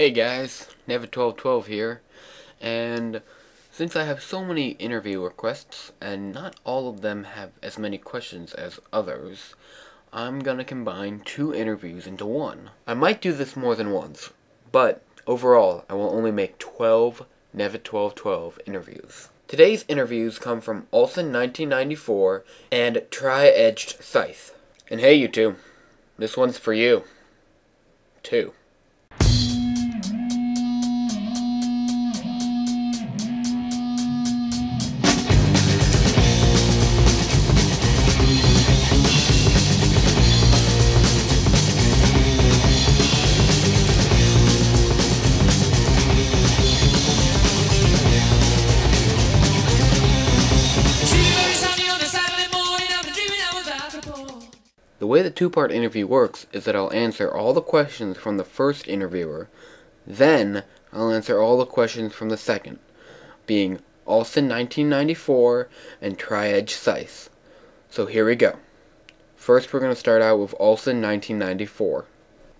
Hey guys, Nevet1212 here, and since I have so many interview requests, and not all of them have as many questions as others, I'm gonna combine two interviews into one. I might do this more than once, but overall I will only make 12 Nevet1212 interviews. Today's interviews come from Olsen1994 and Triedgedsythe. And hey you two, this one's for you, too. The way the two-part interview works is that I'll answer all the questions from the first interviewer, then I'll answer all the questions from the second, being Olsen1994 and Triedgedsythe. So here we go. First we're going to start out with Olsen1994.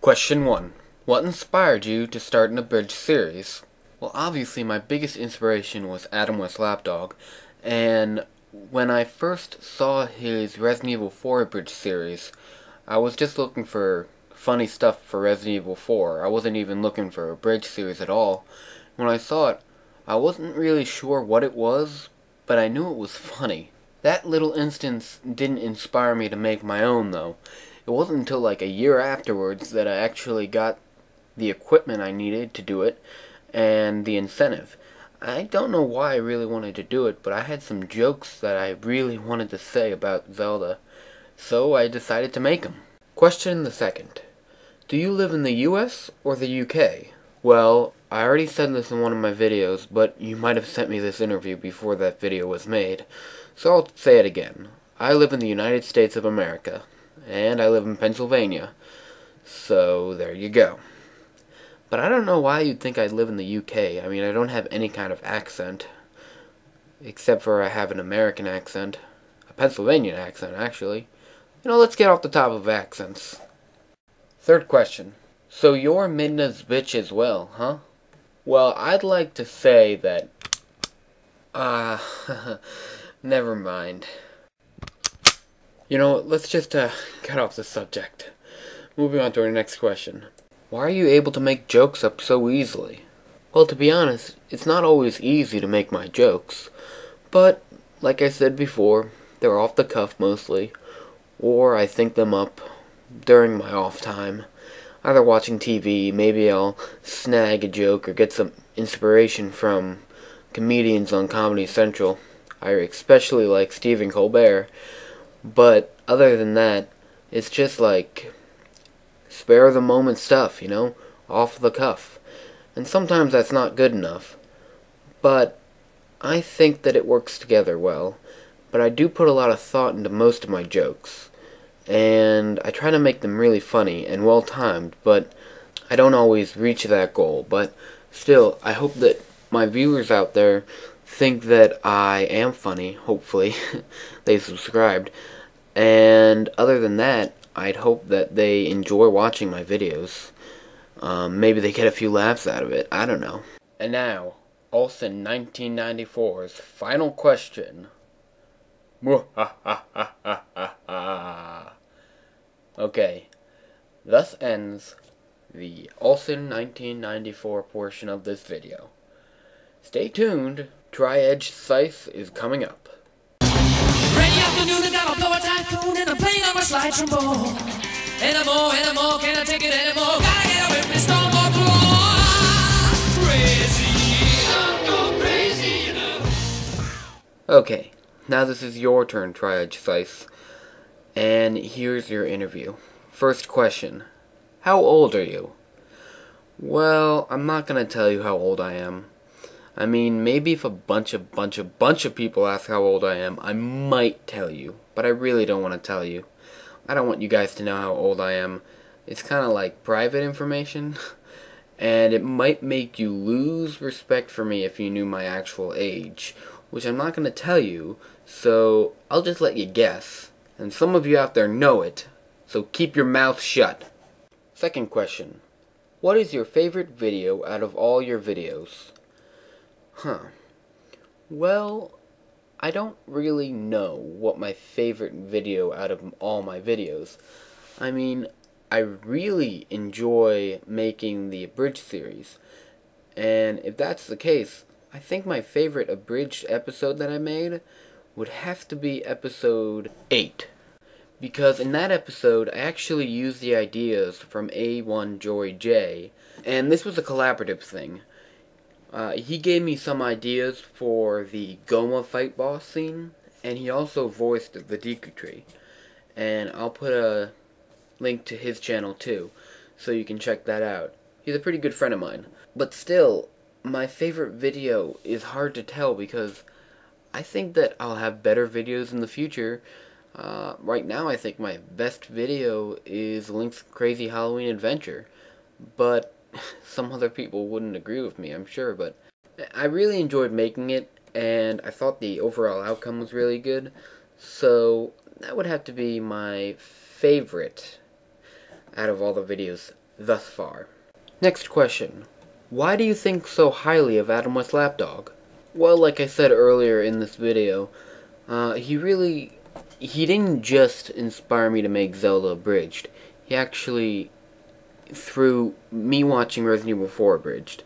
Question 1. What inspired you to start an abridged series? Well, obviously my biggest inspiration was Adam West Lapdog, and when I first saw his Resident Evil 4 abridged series, I was just looking for funny stuff for Resident Evil 4. I wasn't even looking for a abridged series at all. When I saw it, I wasn't really sure what it was, but I knew it was funny. That little instance didn't inspire me to make my own, though. It wasn't until like a year afterwards that I actually got the equipment I needed to do it, and the incentive. I don't know why I really wanted to do it, but I had some jokes that I really wanted to say about Zelda, so I decided to make them. Question the second. Do you live in the US or the UK? Well, I already said this in one of my videos, but you might have sent me this interview before that video was made, so I'll say it again. I live in the United States of America, and I live in Pennsylvania, so there you go. But I don't know why you'd think I live in the UK. I mean, I don't have any kind of accent. Except for I have an American accent. A Pennsylvania accent, actually. You know, let's get off the top of accents. Third question. So you're Midna's bitch as well, huh? Well, I'd like to say that... never mind. You know, let's just get off the subject. Moving on to our next question. Why are you able to make jokes up so easily? Well, to be honest, it's not always easy to make my jokes. But, like I said before, they're off the cuff mostly. Or I think them up during my off time. Either watching TV, maybe I'll snag a joke or get some inspiration from comedians on Comedy Central. I especially like Stephen Colbert. But, other than that, it's just like spare of the moment stuff, you know, off the cuff. And sometimes that's not good enough. But I think that it works together well. But I do put a lot of thought into most of my jokes. And I try to make them really funny and well timed, but I don't always reach that goal. But still, I hope that my viewers out there think that I am funny, hopefully. They subscribed. And other than that, I'd hope that they enjoy watching my videos. Maybe they get a few laughs out of it. I don't know. And now, Olsen1994's final question. Okay, thus ends the Olsen1994 portion of this video. Stay tuned. Triedgedsythe is coming up. Rainy afternoon and I'll blow a typhoon and I'm playing on my slide trombone. Anymore, can't I take it anymore? Gotta get away from this storm or crazy, I'll go crazy, you know. Okay, now this is your turn, Triedgedsythe. And here's your interview. First question. How old are you? Well, I'm not gonna tell you how old I am. I mean, maybe if a bunch of people ask how old I am, I might tell you. But I really don't want to tell you. I don't want you guys to know how old I am. It's kind of like private information. And it might make you lose respect for me if you knew my actual age. Which I'm not going to tell you, so I'll just let you guess. And some of you out there know it, so keep your mouth shut. Second question. What is your favorite video out of all your videos? Well, I don't really know what my favorite video out of all my videos. I mean, I really enjoy making the abridged series. And if that's the case, I think my favorite abridged episode that I made would have to be episode 8. Because in that episode, I actually used the ideas from A1 Joy J, and this was a collaborative thing. He gave me some ideas for the Goma fight boss scene, and he also voiced the Deku Tree. And I'll put a link to his channel too, so you can check that out. He's a pretty good friend of mine. But still, my favorite video is hard to tell because I think that I'll have better videos in the future. Right now I think my best video is Link's Crazy Halloween Adventure, but some other people wouldn't agree with me, I'm sure, but I really enjoyed making it, and I thought the overall outcome was really good, so that would have to be my favorite out of all the videos thus far. Next question. Why do you think so highly of Adam West Lapdog? Well, like I said earlier in this video, he didn't just inspire me to make Zelda Abridged. He actually, through me watching Resident Evil 4 Abridged,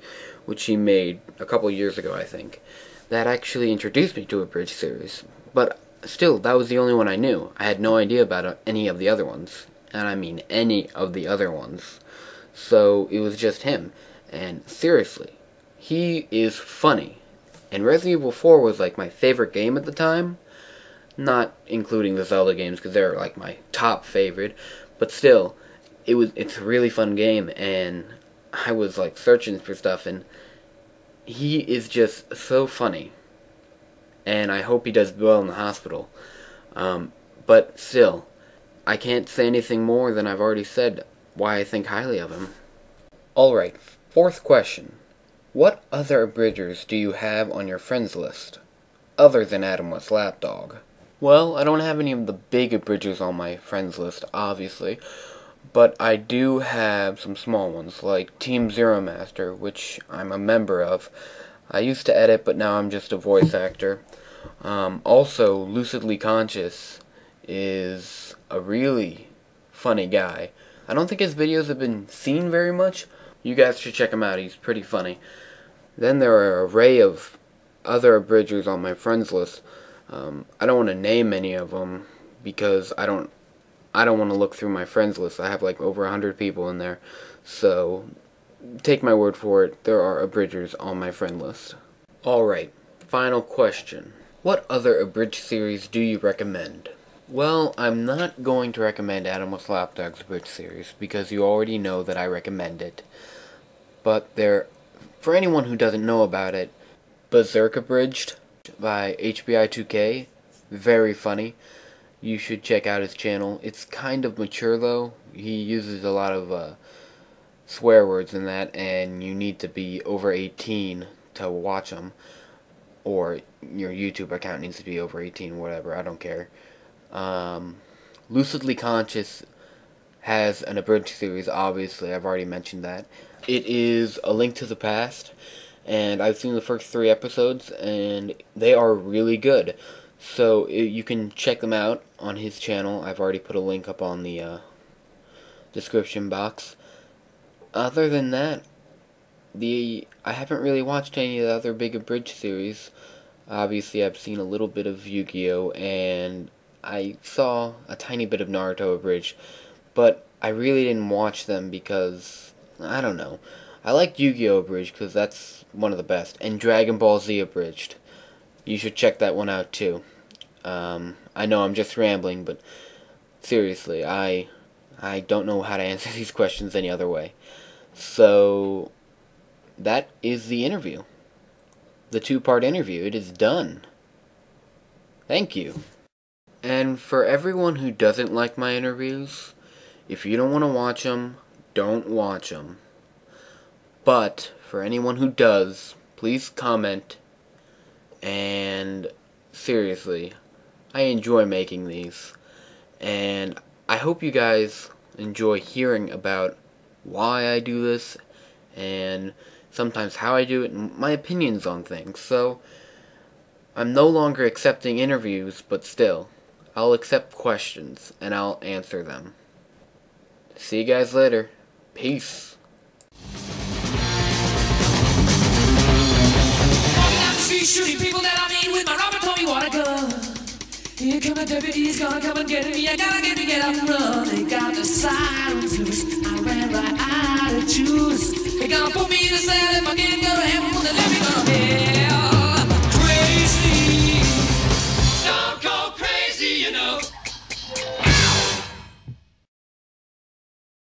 which he made a couple years ago, I think, that actually introduced me to Abridged series. But still, that was the only one I knew. I had no idea about any of the other ones. And I mean any of the other ones. So, it was just him. And seriously, he is funny. And Resident Evil 4 was like my favorite game at the time. Not including the Zelda games, because they're like my top favorite, but still, it's a really fun game, and I was like searching for stuff, and he is just so funny, and I hope he does well in the hospital. But still, I can't say anything more than I've already said why I think highly of him. Alright, fourth question. What other abridgers do you have on your friends list, other than Adam West Lapdog? Well, I don't have any of the big abridgers on my friends list, obviously, but I do have some small ones, like TeamZeroMaster, which I'm a member of. I used to edit, but now I'm just a voice actor. Also, lucidlyconscious is a really funny guy. I don't think his videos have been seen very much. You guys should check him out, he's pretty funny. Then there are an array of other abridgers on my friends list. I don't want to name any of them because I don't want to look through my friends list. I have like over 100 people in there, so take my word for it, there are abridgers on my friend list. Alright, final question. What other abridged series do you recommend? Well, I'm not going to recommend Adam West Lapdog's abridged series because you already know that I recommend it. But for anyone who doesn't know about it, Berserk Abridged by HBI2K, very funny. You should check out his channel. It's kind of mature though. He uses a lot of swear words in that, and you need to be over 18 to watch them. Or your YouTube account needs to be over 18, whatever, I don't care. Lucidly Conscious has an abridged series, obviously, I've already mentioned that. It is A Link to the Past, and I've seen the first 3 episodes, and they are really good. So you can check them out on his channel. I've already put a link up on the description box. Other than that, I haven't really watched any of the other big abridged series. Obviously, I've seen a little bit of Yu-Gi-Oh! And I saw a tiny bit of Naruto abridged, but I really didn't watch them because, I don't know. I like Yu-Gi-Oh! Abridged because that's one of the best, and Dragon Ball Z abridged. You should check that one out too. I know I'm just rambling, but seriously, I don't know how to answer these questions any other way. So, that is the interview. The 2-part interview. It is done. Thank you. And for everyone who doesn't like my interviews, if you don't want to watch them, don't watch them. But, for anyone who does, please comment. And, seriously, I enjoy making these. And I hope you guys enjoy hearing about why I do this and sometimes how I do it, and my opinions on things. So I'm no longer accepting interviews, but still, I'll accept questions, and I'll answer them. See you guys later. Peace. Walking down the street, shooting people that I mean with my Robert Tommy water gun. Here come the deputies, gonna come and get me. I gotta get up and run. They got the sirens loose. I ran right out of juice. They gonna put me in a cell if I can't go.